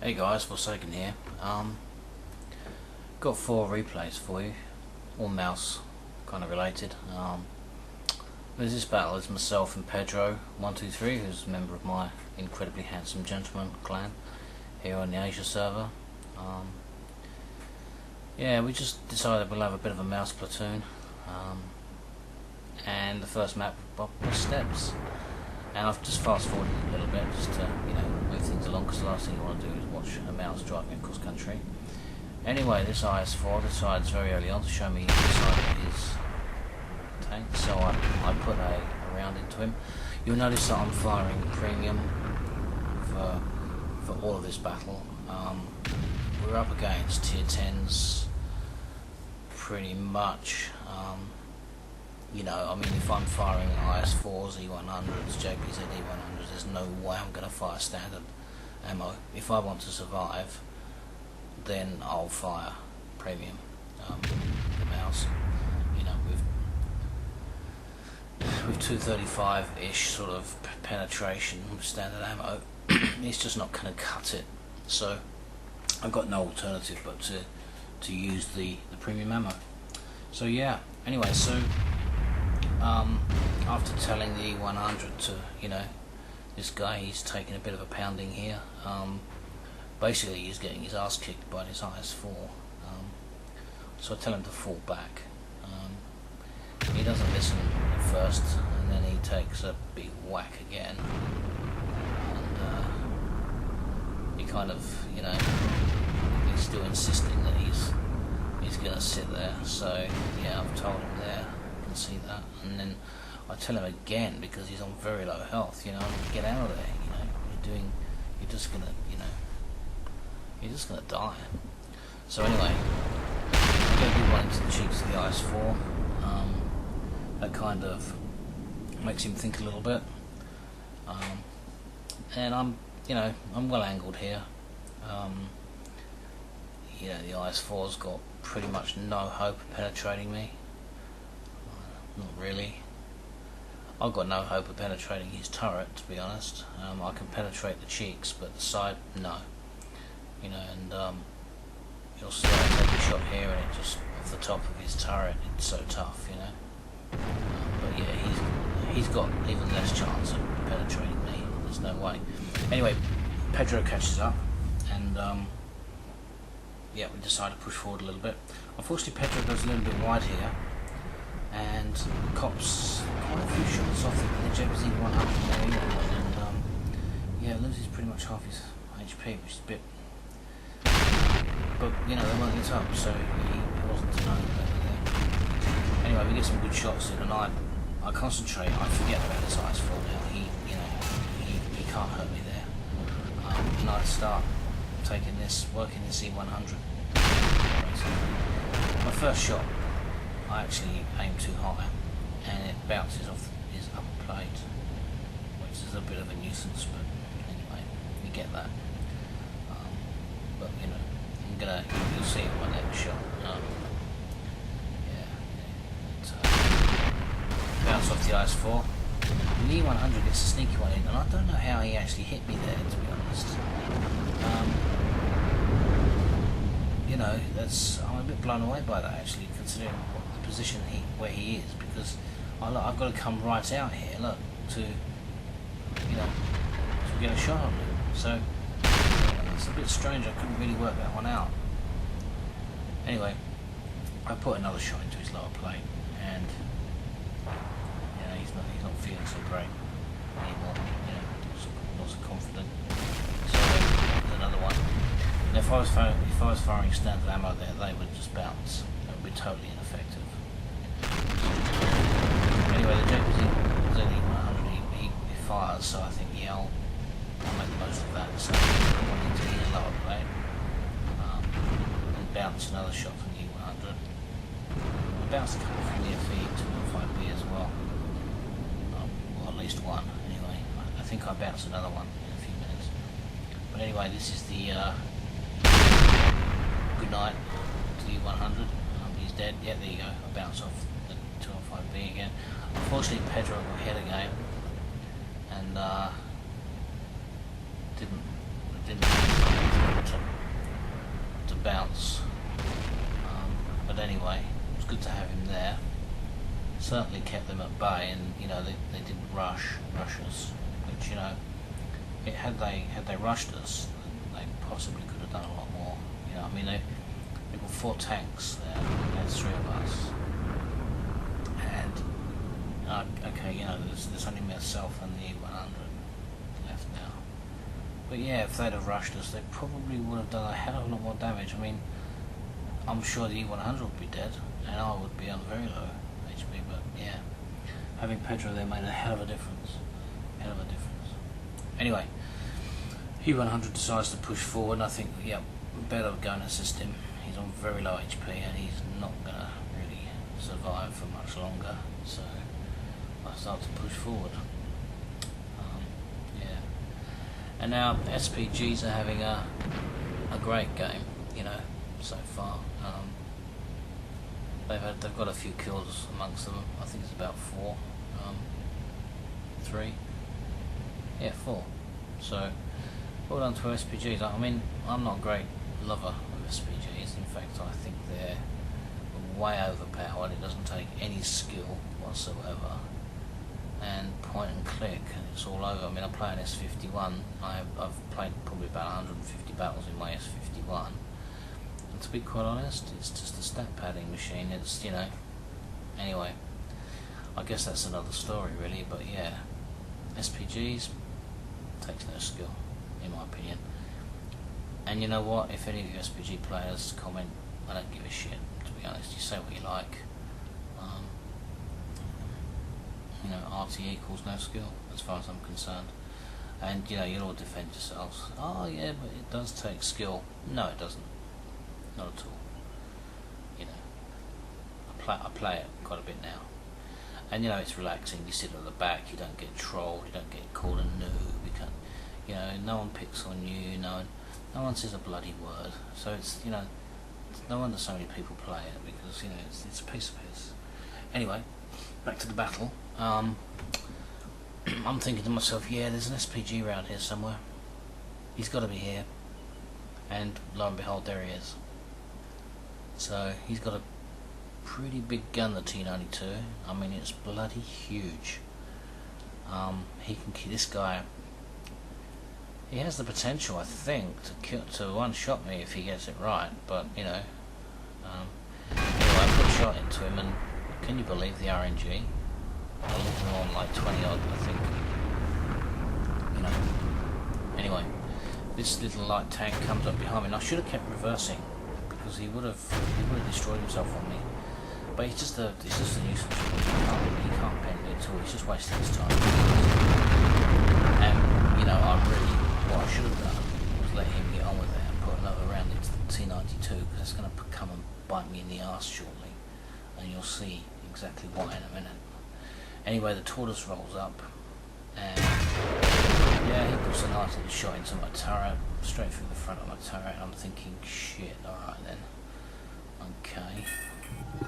Hey guys, Forsaken here. Got 4 replays for you, all mouse kind of related. There's this battle is myself and Pedro123, who's a member of my incredibly handsome gentleman clan here on the Asia server. Yeah, we just decided we'll have a bit of a mouse platoon, and the first map was steps. And I've just fast forwarded a little bit just to, move things along, because the last thing you want to do is watch a mouse driving across country. Anyway, this IS-4 decides very early on to show me the side of his tank, so I put a round into him. You'll notice that I'm firing premium for all of this battle. We're up against tier 10s pretty much. If I'm firing IS-4s, E100s, JPZ E100s, there's no way I'm going to fire standard ammo. If I want to survive, then I'll fire premium, the mouse. With 235-ish sort of penetration with standard ammo, it's just not going to cut it. So I've got no alternative but to use the premium ammo. So yeah, anyway, so after telling the E100 to, this guy, he's taking a bit of a pounding here. Basically he's getting his ass kicked by this IS-4. So I tell him to fall back. He doesn't listen at first, and then he takes a big whack again. And he kind of, he's still insisting that he's going to sit there. So yeah, I've told him there. See that, and then I tell him again, because he's on very low health, get out of there, you're just gonna die. So anyway, I'm gonna do one into the cheeks of the IS-4. That kind of makes him think a little bit, and I'm well angled here. The IS-4's got pretty much no hope of penetrating me. Not really. I've got no hope of penetrating his turret, to be honest. I can penetrate the cheeks, but the side, no. And you'll see I take a shot here, and it just off the top of his turret. It's so tough, But yeah, he's got even less chance of penetrating me. There's no way. Anyway, Pedro catches up, and yeah, we decide to push forward a little bit. Unfortunately, Pedro goes a little bit wide here, and cops quite a few shots off the JPZ 100 there, and yeah, loses pretty much half his HP, which is a bit, but they weren't lit up, so he wasn't to know better there. Anyway, we get some good shots in, and I concentrate. I forget about this IS-4 now. He can't hurt me there, and I start working this E100. My first shot, I actually aim too high, and it bounces off his upper plate, which is a bit of a nuisance, but anyway, you get that. But you'll see it in my next shot. Bounce off the IS-4. The E100 gets a sneaky one in, and I don't know how he actually hit me there, to be honest. I'm a bit blown away by that, actually, considering the position where he is, because I've got to come right out here, look, to get a shot on him. So it's a bit strange. I couldn't really work that one out. Anyway, I put another shot into his lower plate, and he's not feeling so great anymore. Not so confident. So there's another one. And if I was firing standard ammo there, they would just bounce. It would be totally ineffective. Anyway, the JPZ E100 he fires, so I think I'll make the most of that. So I went into his lower plate, and bounce another shot from the E100. I bounced a couple from the FE215B as well. Or at least one, anyway. I think I bounced another one in a few minutes. But anyway, this is the good night to the 100. He's dead. Yeah, there you go. I bounce off the 215B again. Unfortunately, Pedro got hit again, and didn't to bounce. But anyway, it was good to have him there. Certainly kept them at bay, and you know they didn't rush us, which you know, had they rushed us, they possibly could have done a lot more. You know, I mean they got 4 tanks there, there's 3 of us, and okay, you know there's only myself and the E100 left now. But yeah, if they'd have rushed us, they probably would have done a hell of a lot more damage. I mean, I'm sure the E100 would be dead, and I would be on very low HP, but yeah, having Pedro there made a hell of a difference. Anyway, E100 decides to push forward, and I think, yeah, better go and assist him. He's on very low HP, and he's not going to really survive for much longer, so I start to push forward. Yeah. And now SPGs are having a great game, you know, so far. They've got a few kills amongst them. I think it's about 4, 3, yeah, 4. So well done to SPGs. I mean, I'm not a great lover of SPGs. In fact, I think they're way overpowered. It doesn't take any skill whatsoever, and point and click, and it's all over. I mean, I play an S51. I've played probably about 150 battles in my S51. To be quite honest, it's just a stat padding machine. It's, you know, anyway, I guess that's another story really, but yeah, SPGs takes no skill, in my opinion. And you know what, if any of you SPG players comment, I don't give a shit, to be honest. You say what you like. You know, RT equals no skill, as far as I'm concerned. And you know, you'll all defend yourselves. Oh yeah, but it does take skill. No, it doesn't. Not at all. You know, I play it quite a bit now, and you know it's relaxing. You sit at the back, you don't get trolled, you don't get called a noob. You can't, you know, no one picks on you. No one says a bloody word. So it's, you know, no wonder so many people play it, because you know it's a piece of piss. Anyway, back to the battle. I'm thinking to myself, yeah, there's an SPG around here somewhere. He's got to be here, and lo and behold, there he is. So he's got a pretty big gun, the T92. I mean, it's bloody huge. He can kill this guy. He has the potential, I think, to one-shot me if he gets it right. But you know, anyway, I put a shot into him, and can you believe the RNG? I looked him on like 20 odd, I think. You know. Anyway, this little light tank comes up behind me, and I should have kept reversing, because he would have destroyed himself on me. But he's just a nuisance. He can't bend it at all. He's just wasting his time. And you know, what I should have done was let him get on with it and put another round into the T92, because it's going to come and bite me in the arse shortly, and you'll see exactly why in a minute. Anyway, the tortoise rolls up, and yeah, he puts a nice little shot into my turret, straight through the front of my turret. I'm thinking, shit, alright then. Okay.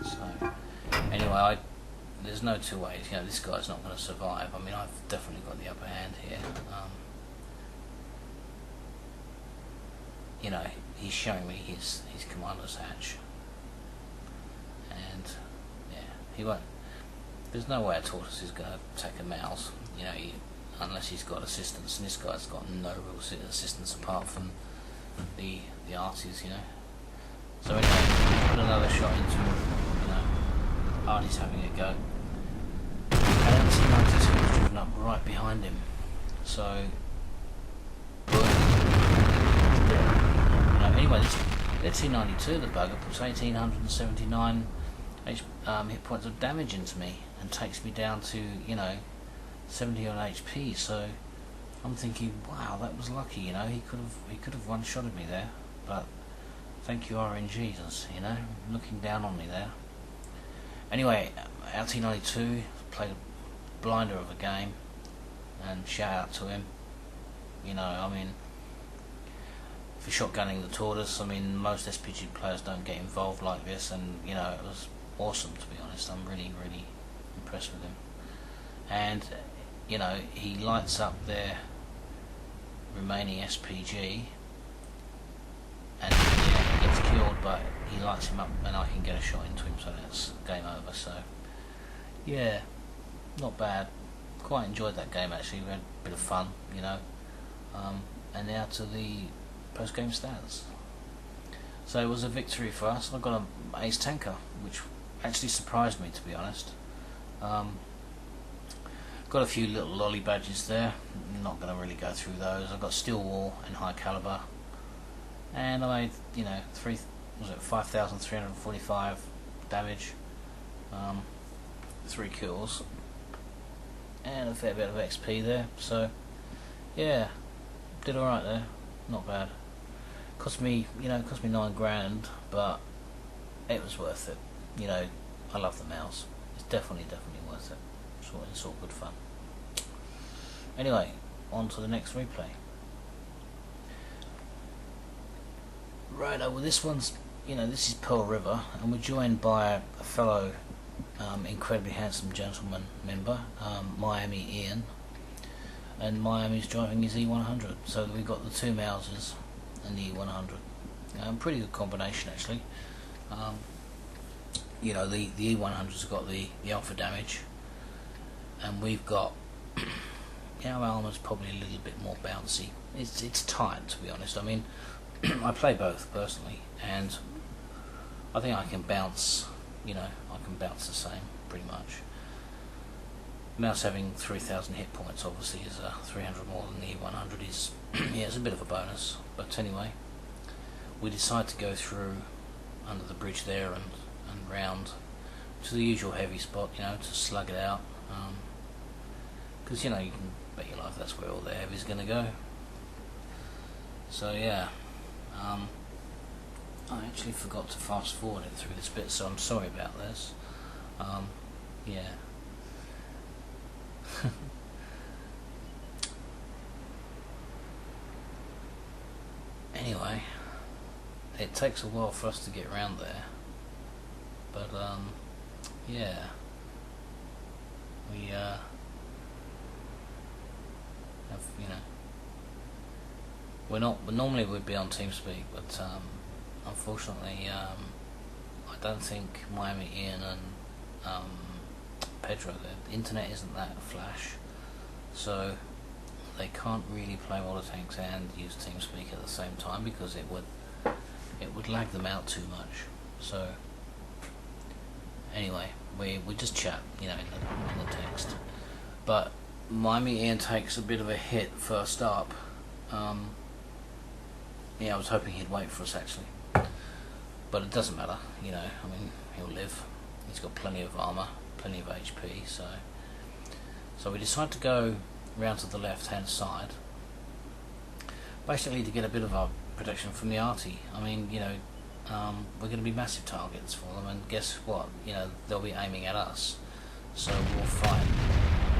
So, anyway, there's no two ways. You know, this guy's not going to survive. I mean, I've definitely got the upper hand here. You know, he's showing me his commander's hatch. And, yeah, he won't. There's no way a tortoise is going to take a mouse, you know, unless he's got assistance, and this guy's got no real assistance apart from the arties, you know. So anyway, put another shot into him, you know. Artie's having a go. And T92 is driven up right behind him. So, you know, anyway, this T92, the bugger, puts 1879 hit points of damage into me, and takes me down to, you know, 70 on HP. So I'm thinking, wow, that was lucky, you know. He could have one-shotted me there, but thank you RNGs, you know, looking down on me there. Anyway, our T92 played a blinder of a game, and shout out to him. You know, I mean, for shotgunning the tortoise, I mean, most SPG players don't get involved like this, and you know, it was awesome, to be honest. I'm really impressed with him. And you know, he lights up their remaining SPG, and yeah, he gets killed, but he lights him up and I can get a shot into him, so that's game over. So yeah, not bad. Quite enjoyed that game actually. We had a bit of fun, you know. And now to the post-game stats. So it was a victory for us. I got an ace tanker, which actually surprised me, to be honest. Got a few little lolly badges there. Not going to really go through those. I got steel wall and high caliber, and I made, you know, 5,345 damage, 3 kills, and a fair bit of XP there. So yeah, did all right there. Not bad. Cost me 9 grand, but it was worth it. You know, I love the mouse. It's definitely worth it. It's all good fun. Anyway, on to the next replay. Right, well this one's, you know, this is Pearl River, and we're joined by a fellow incredibly handsome gentleman member, miamiian, and Miami's driving his E100. So we've got the 2 Mausers and the E100. Pretty good combination actually. You know, the E100's got the alpha damage, and we've got our armour's probably a little bit more bouncy. It's tight, to be honest. I mean, I play both personally, and I think I can bounce. You know, I can bounce the same pretty much. Mouse having 3,000 hit points obviously is 300 more than the E100 is. Yeah, it's a bit of a bonus. But anyway, we decided to go through under the bridge there and round to the usual heavy spot, you know, to slug it out. Because you know, you can bet your life that's where all the heavy's going to go. So yeah, I actually forgot to fast forward it through this bit, so I'm sorry about this. Yeah. Anyway, it takes a while for us to get around there, but yeah, we have, you know, normally we'd be on TeamSpeak, but unfortunately I don't think miamiian and Pedro, the internet isn't that flash, so they can't really play Model Tanks and use TeamSpeak at the same time, because it would lag them out too much. So anyway, we just chat, you know, in the text. But miamiian takes a bit of a hit first up. Yeah, I was hoping he'd wait for us actually, but it doesn't matter, you know. I mean, he'll live. He's got plenty of armour, plenty of HP. So we decided to go round to the left-hand side, basically to get a bit of our protection from the arty. I mean, you know, we're going to be massive targets for them, and guess what? You know, they'll be aiming at us. So we'll fight.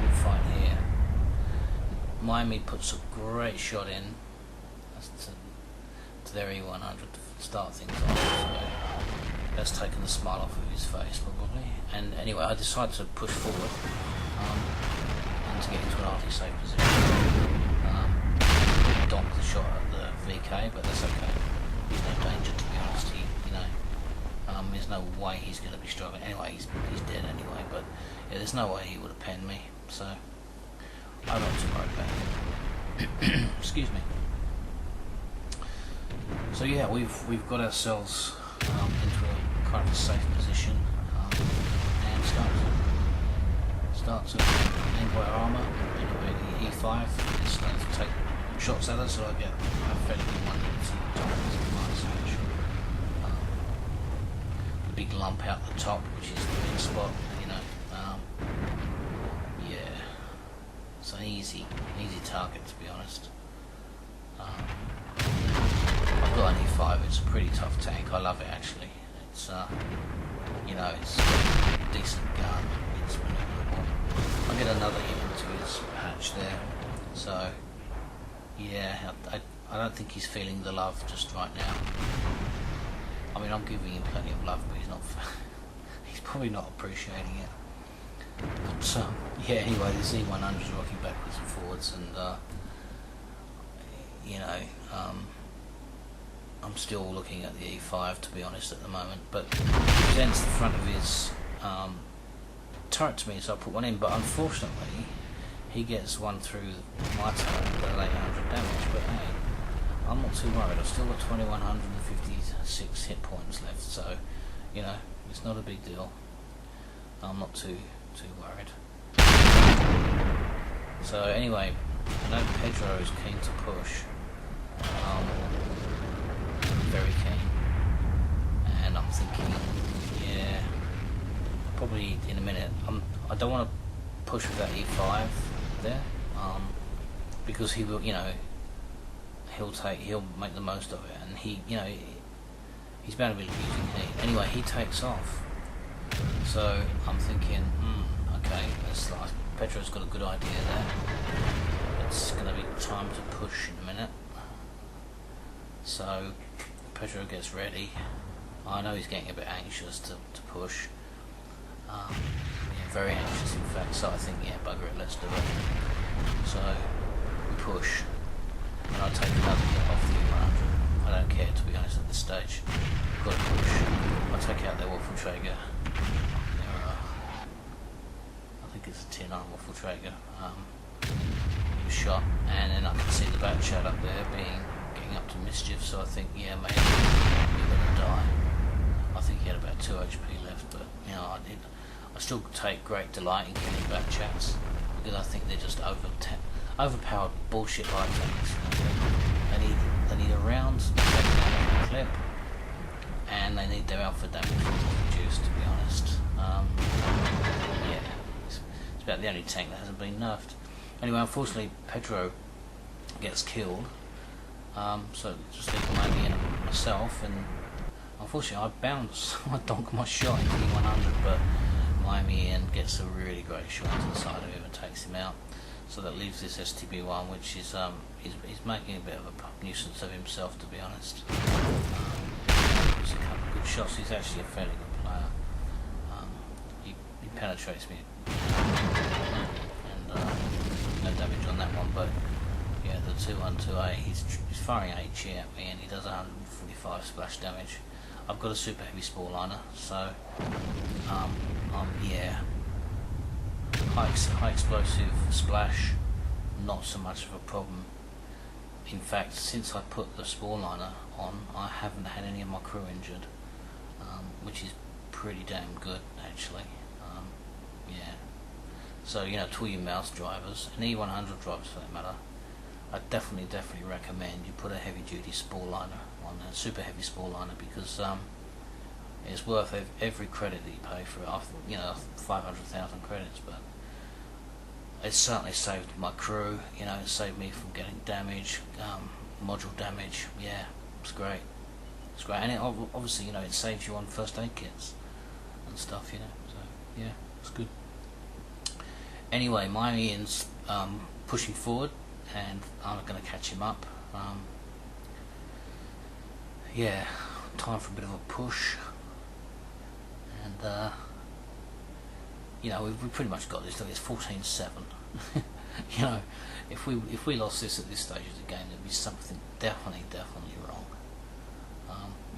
We'll fight here. Miami puts a great shot in to their E100 to start things off. So that's taken the smile off of his face probably. And anyway, I decided to push forward and to get into an arty safe position. Donk the shot at the VK, but that's okay. He's no danger, to be honest. There's no way he's going to be struggling. Anyway, he's dead anyway. But yeah, there's no way he would have penned me. So I'm not too worried about him. Excuse me. So yeah, we've got ourselves into a kind of a safe position, and start to aim by armour. Anyway, the E5 is starting to take shots at us, so I get a fairly good one into the top of the minus hatch. The big lump out the top, which is the big spot, you know. Yeah, it's an easy target, to be honest. I've got an E5. It's a pretty tough tank. I love it actually. It's you know, it's a decent gun. It's maneuverable. I'll get another hit into his hatch there. So yeah, I don't think he's feeling the love just right now. I mean, I'm giving him plenty of love, but he's not. He's probably not appreciating it. But yeah. Anyway, the Z100 is rocking backwards and forwards, and you know, I'm still looking at the E5 to be honest at the moment, but he presents the front of his turret to me, so I put one in, but unfortunately he gets one through my turret at 800 damage, but hey, I'm not too worried. I've still got 2156 hit points left, so you know, it's not a big deal. I'm not too worried. So anyway, I know Pedro is keen to push, very keen, and I'm thinking, yeah, probably in a minute. I don't want to push with that E5 there, because he will, you know, he'll make the most of it, and he, you know, he's bound to be using heat. Anyway, he takes off, so I'm thinking, okay, that's like, Pedro's got a good idea there. It's going to be time to push in a minute. So Pedro gets ready. I know he's getting a bit anxious to push. Yeah, very anxious in fact, so I think, yeah, bugger it, let's do it. So we push, and I take another hit off the 100. I don't care, to be honest, at this stage. Got to push. I take out their Waffle-Träger. I think it's a tin arm Waffle-Träger. Shot, and then I can see the back chat up there getting up to mischief, so I think, yeah, maybe you're gonna die. I think he had about 2 HP left, but you know, I still take great delight in killing back chats, because I think they're just overpowered bullshit like tanks. You know? They need a round clip, and they need their alpha damage reduced, to be honest. Yeah, it's about the only tank that hasn't been nerfed. Anyway, unfortunately, Pedro gets killed, so just leave miamiian and myself, and unfortunately I bounce, I donk my shot into the 100, but miamiian gets a really great shot to the side of him and takes him out, so that leaves this STB1, which is he's making a bit of a nuisance of himself, to be honest. He's a couple of good shots. He's actually a fairly good player. He penetrates me. No damage on that one, but yeah, the 2128, he's firing HE at me, and he does 145 splash damage. I've got a super heavy spore liner, so yeah, high explosive splash, not so much of a problem. In fact, since I put the spore liner on, I haven't had any of my crew injured, which is pretty damn good actually. Yeah. So, you know, to all you mouse drivers, and E100 drivers for that matter, I definitely recommend you put a heavy duty spore liner on, a super heavy spore liner, because it's worth every credit that you pay for it. After, you know, 500,000 credits, but it's certainly saved my crew. You know, it saved me from getting damage, module damage. Yeah, it's great. It's great, and it obviously, you know, it saves you on first aid kits and stuff. You know, so yeah, it's good. Anyway, miamiian's pushing forward, and I'm going to catch him up. Yeah, time for a bit of a push, and you know, we've pretty much got this. Look, it's 14-7. You know, if we lost this at this stage of the game, there'd be something definitely wrong.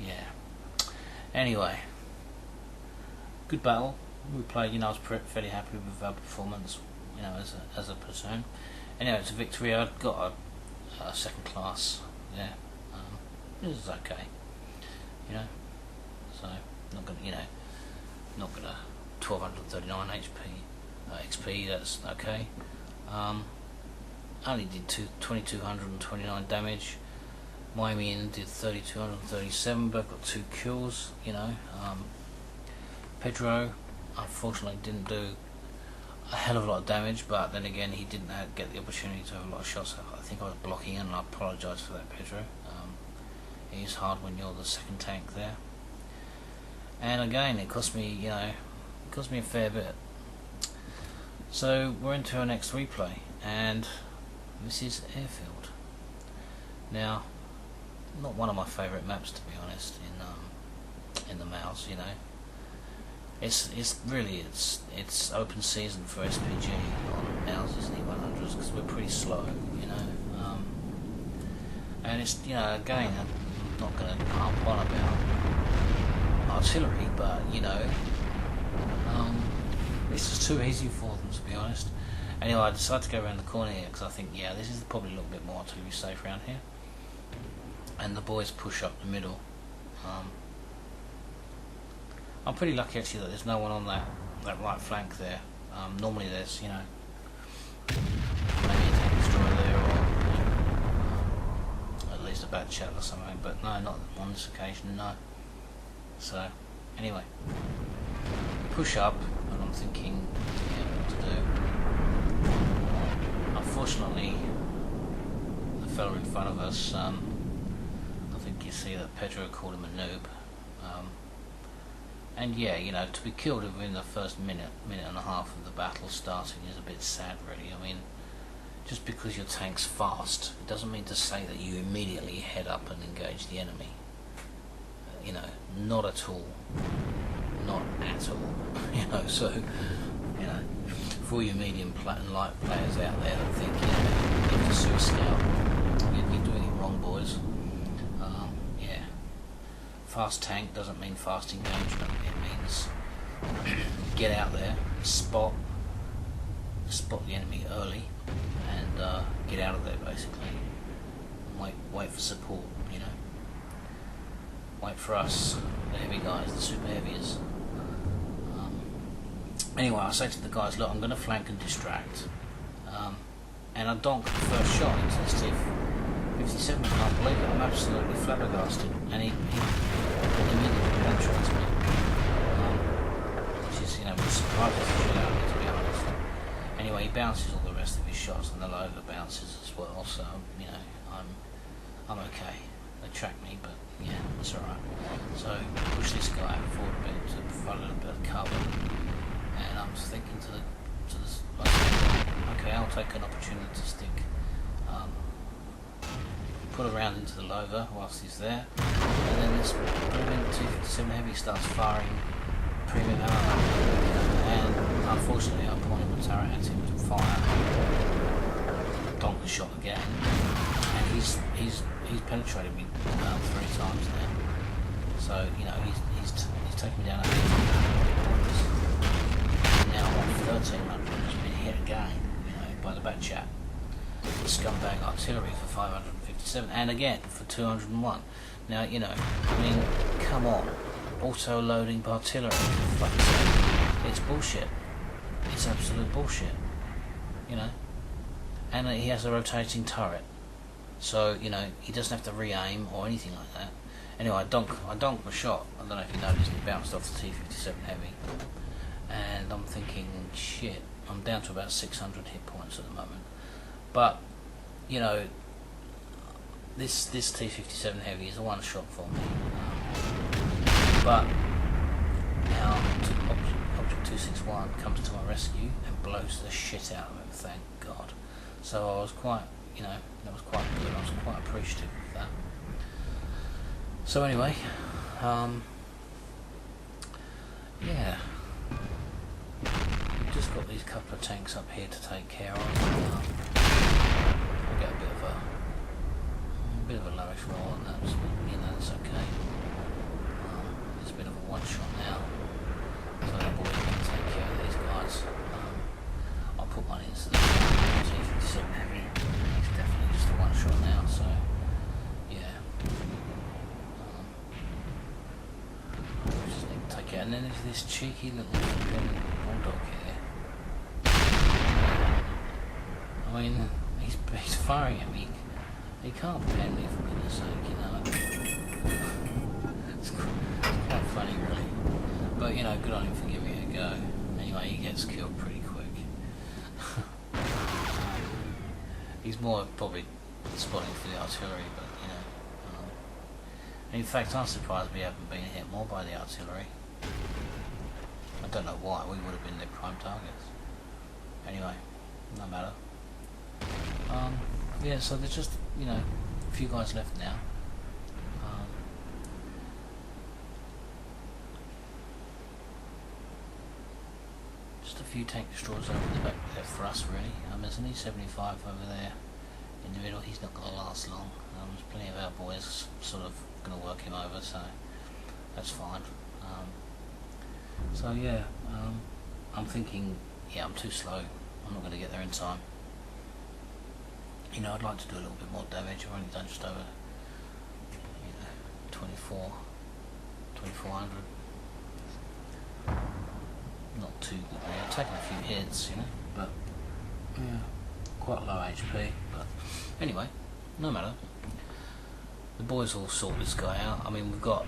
Yeah. Anyway, good battle. We played. You know, I was fairly happy with our performance. You know, as a platoon. Anyway, it's a victory. I got a second class. Yeah. It was okay. You know, so not gonna, you know, not gonna 1239 HP XP. That's okay. Only did 2229 damage. miamiian did 3237. Both got 2 kills. You know, Pedro unfortunately didn't do a hell of a lot of damage, but then again he didn't get the opportunity to have a lot of shots. I think I was blocking in, and I apologise for that, Pedro. It is hard when you're the second tank there, and again it cost me, you know, it cost me a fair bit. So we're into our next replay, and this is Airfield. Now, not one of my favourite maps, to be honest, in the mouse. You know, it's really it's open season for SPG on Mouses and E100s, because we're pretty slow, you know, and it's, you know, again, not going to harp on about artillery, but you know, it's just too easy for them, to be honest. Anyway, I decided to go around the corner here because I think, yeah, this is probably a little bit more artillery safe around here. And the boys push up the middle. I'm pretty lucky actually that there's no one on that right flank there. Normally there's, you know, maybe a tank destroyer there, or at least a bad chat or something, but no, not on this occasion, no. So, anyway, push up, and I'm thinking, yeah, what to do. Unfortunately, the fella in front of us, I think you see that Pedro called him a noob. And yeah, you know, to be killed within the first minute and a half of the battle starting is a bit sad, really. I mean, just because your tank's fast, it doesn't mean to say that you immediately head up and engage the enemy. You know, not at all. Not at all. You know, so, you know, for all you medium and light players out there that think, you know, if it's a scout, you're doing it wrong, boys. Yeah. Fast tank doesn't mean fast engagement. It means get out there, spot the enemy early, and get out of there basically. Wait for support. You know, wait for us, the heavy guys, the super heavies. Anyway, I say to the guys, look, I'm going to flank and distract, and I donk the first shot into this T-57. I can't believe it. I'm absolutely flabbergasted, and he immediately penetrates me, which is, you know, surprising shit out of me, to be honest. Anyway, he bounces all the rest of his shots, and the loader bounces as well. So, you know, I'm okay. They track me, but yeah, it's all right. So push this guy forward a bit to provide a little bit of cover, and I'm thinking to the okay, I'll take an opportunity to stick. Put a round into the loader whilst he's there, and then this brilliant T-57 heavy starts firing premium ammo, and unfortunately I pointed my turret at him to fire, donk the shot again, and he's penetrated me 3 times now. So, you know, he's taken me down 800 now I'm on 1300, just been hit again, you know, by the back chat. The scumbag artillery for 557, and again for 201. Now, you know, I mean, come on, auto loading artillery, for fuck's sake. It's bullshit. It's absolute bullshit. You know, and he has a rotating turret, so you know he doesn't have to re-aim or anything like that. Anyway, I donk the shot. I don't know if you noticed, it bounced off the T-57 heavy, and I'm thinking, shit, I'm down to about 600 hit points at the moment. But, you know, this T-57 heavy is a one shot for me. But now Object 261 comes to my rescue and blows the shit out of him, thank God. So I was quite, you know, that was quite good. I was quite appreciative of that. So anyway, yeah, we've just got these couple of tanks up here to take care of. I get a bit of a lowish roll on that, but you know, it's okay. It's a bit of a one shot now, so that boy can take care of these guys. I'll put one into the T-57 heavy. It's definitely just a one shot now, so yeah. Just need to take care. And then there's this cheeky little bulldog here. I mean, he's firing at me. He can't pen me, for goodness sake, you know. It's quite funny, really. But, you know, good on him for giving it a go. Anyway, he gets killed pretty quick. He's more probably spotting for the artillery, but, you know. In fact, I'm surprised we haven't been hit more by the artillery. I don't know why, we would have been their prime targets. Anyway, no matter. Yeah, so there's just, you know, a few guys left now. Just a few tank destroyers over the back there for us, really. There's an E-75 over there individual. He's not going to last long. There's plenty of our boys sort of going to work him over, so that's fine. So yeah, I'm thinking, yeah, I'm too slow. I'm not going to get there in time. You know, I'd like to do a little bit more damage. I've only done just over, 2400. Not too good there. I've taken a few hits, but yeah, quite low HP. But anyway, no matter. The boys will sort this guy out. I mean, we've got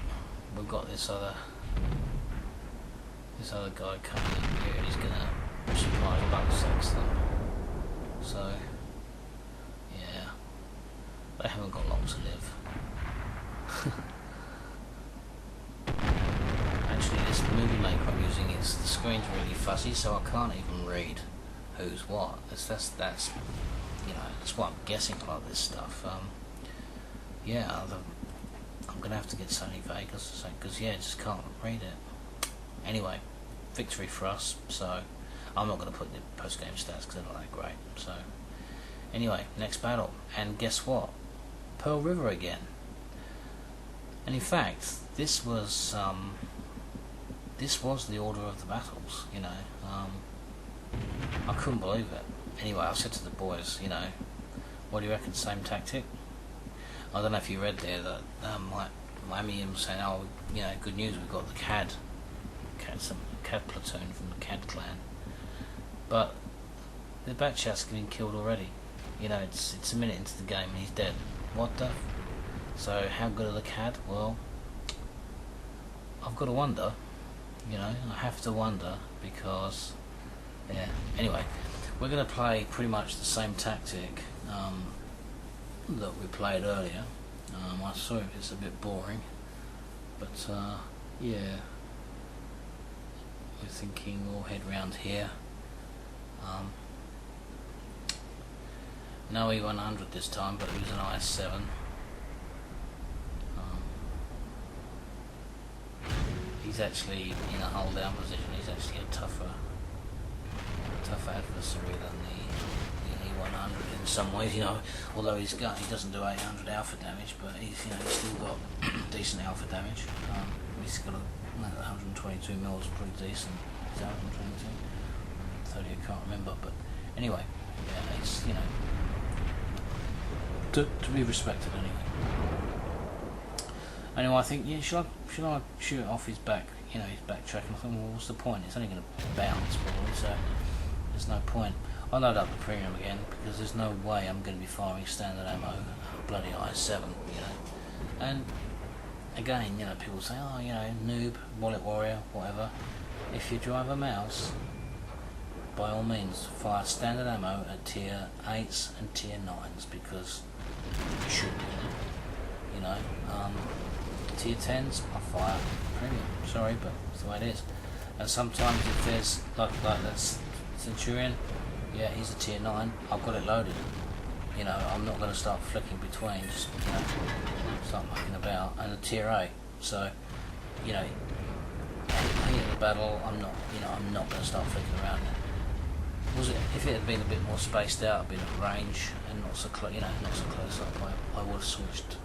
this other guy coming in here, and he's gonna supply bug sex them. So yeah, they haven't got long to live. Actually, this movie maker I'm using, the screen's really fuzzy, so I can't even read who's what. That's what I'm guessing a lot of this stuff. Yeah, I'm gonna have to get Sony Vegas because yeah, I just can't read it. Anyway, victory for us. So I'm not gonna put the post-game stats because they're not that great. So anyway, next battle, and guess what? Pearl River again. And in fact, this was the order of the battles. I couldn't believe it. Anyway, I said to the boys, what do you reckon? Same tactic? I don't know if you read there that miamiian was saying, oh, good news, we've got the some CAD platoon from the CAD clan, but the Batchat's getting killed already. It's a minute into the game and he's dead. What the? So how good are the CAD? Well, I've got to wonder. I have to wonder because, yeah. Anyway, we're going to play pretty much the same tactic that we played earlier. I'm sorry if it's a bit boring, but yeah, we're thinking we'll head round here. No E100 this time, but it was an IS-7. He's actually in a hold down position. He's actually a tougher adversary than the E100 in some ways. Although he doesn't do 800 alpha damage, but he's still got decent alpha damage. He's got 122 mils, pretty decent. Is that 122? 30, I can't remember. But anyway, yeah, he's to be respected anyway. Anyway, I think, yeah, should I shoot off his back, his backtracking? I thought, well, what's the point? It's only going to bounce probably, so there's no point. I'll load up the premium again because there's no way I'm going to be firing standard ammo, bloody IS-7, And again, people say, oh, noob, wallet warrior, whatever. If you drive a mouse, by all means, fire standard ammo at tier 8s and tier 9s because you should do it. Tier 10s, I fire premium. Sorry, but that's the way it is. And sometimes if there's like that Centurion, yeah, he's a tier 9. I've got it loaded. I'm not going to start flicking between. Just start mucking about. And a tier 8. So, heat of the battle, I'm not going to start flicking around. If it had been a bit more spaced out, a bit of range, and not so close, not so close up, I would have switched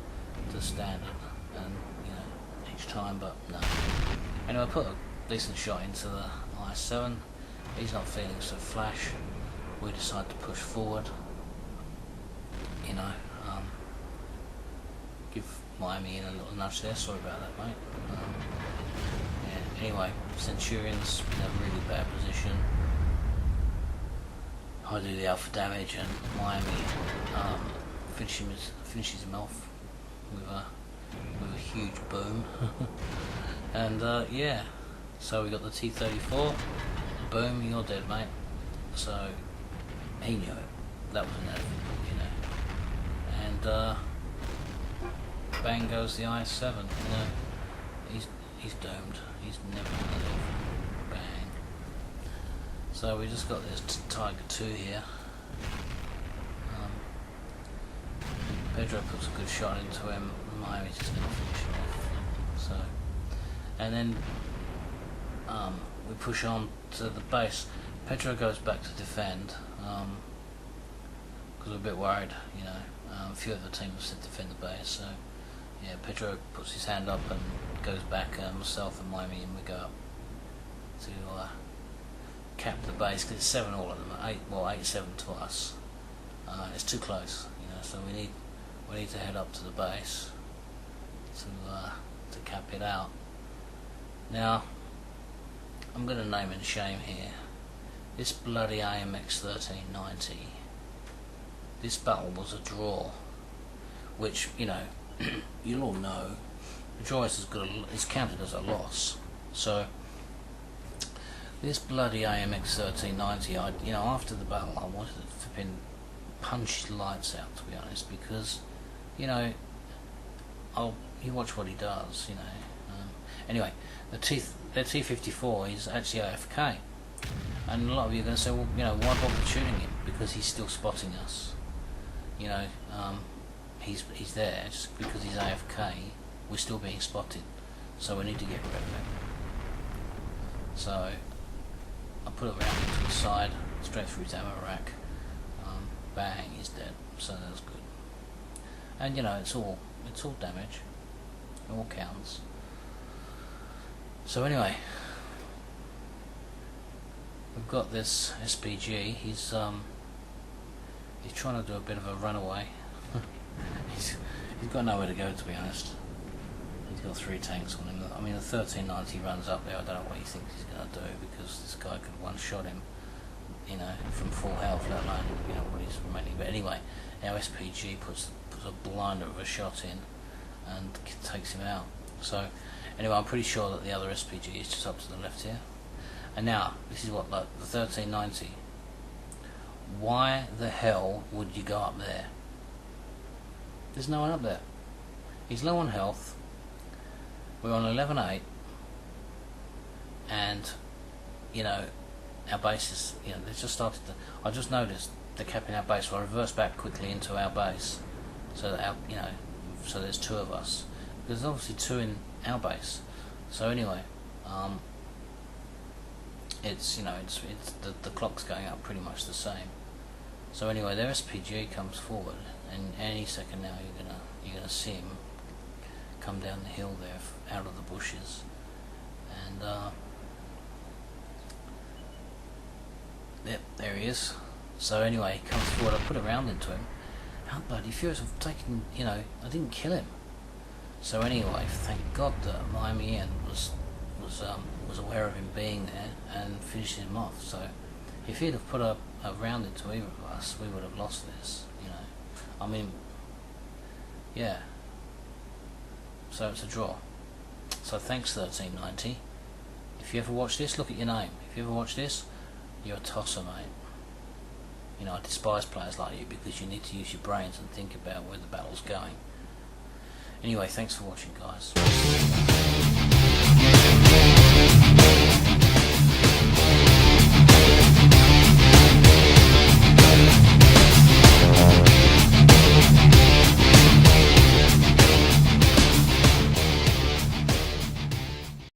to standard, and each time, but no. Anyway, I put a decent shot into the IS-7. He's not feeling so flash. We decide to push forward. Give miamiian a little nudge there. Sorry about that, mate. Yeah. Anyway, Centurion's in a really bad position. I do the alpha damage, and Miami finishes him off with a huge boom. And yeah, so we got the T-34. Boom, you're dead, mate. So he knew it. That was inevitable, And bang goes the IS-7. He's doomed. He's never gonna live. Bang. So we just got this Tiger 2 here. Pedro puts a good shot into him. Miami's just going to finish him off. So, and then we push on to the base. Pedro goes back to defend because we're a bit worried, you know. A few of the team have said defend the base, so yeah, Pedro puts his hand up and goes back, myself and miamiian, we go up to cap the base, because it's 7 all of them, 8-7 to us. It's too close, you know, so we need to head up to the base to cap it out. Now, I'm going to name and shame here. This bloody AMX 1390, this battle was a draw, which, you know, you'll all know, a draw is counted as a loss. So this bloody AMX 1390, you know, after the battle, I wanted to punch his lights out, to be honest, because, you know, you watch what he does, you know. Anyway, the T-54 is actually AFK, and a lot of you are going to say, well, you know, why bother shooting him? Because he's still spotting us. You know, he's there just because he's AFK. We're still being spotted, so we need to get rid of him. So I put it around to the side, straight through his ammo rack. Bang, he's dead. So that's good. And you know, it's all damage. It all counts. So anyway, we've got this SPG. He's trying to do a bit of a runaway. he's got nowhere to go, to be honest. He's got 3 tanks on him. I mean, the 1390 runs up there. I don't know what he thinks he's going to do, because this guy could one-shot him, you know, from full health, let alone, you know, what he's remaining. But anyway, our SPG puts a blinder of a shot in and takes him out. So anyway, I'm pretty sure that the other SPG is just up to the left here. And now, this is what, like, the 1390. Why the hell would you go up there? There's no one up there. He's low on health. We're on 11-8, and you know, our base is, you know, they just started to, I just noticed they're capping our base, so I reversed back quickly into our base, so that our, you know, so there's 2 of us. There's obviously 2 in our base. So anyway, it's, you know, it's the clock's going up pretty much the same. So anyway, their SPG comes forward, and any second now you're gonna see him come down the hill there, out of the bushes, and yep, there he is. So anyway, he comes forward. I put a round into him. How bloody furious! I've taken, you know, I didn't kill him. So anyway, thank God that miamiian was aware of him being there and finished him off. So if he'd have put a round into either of us, we would have lost this, you know. I mean, yeah. So it's a draw. So thanks 1390. If you ever watch this, look at your name. If you ever watch this, you're a tosser, mate. You know, I despise players like you, because you need to use your brains and think about where the battle's going. Anyway, thanks for watching, guys.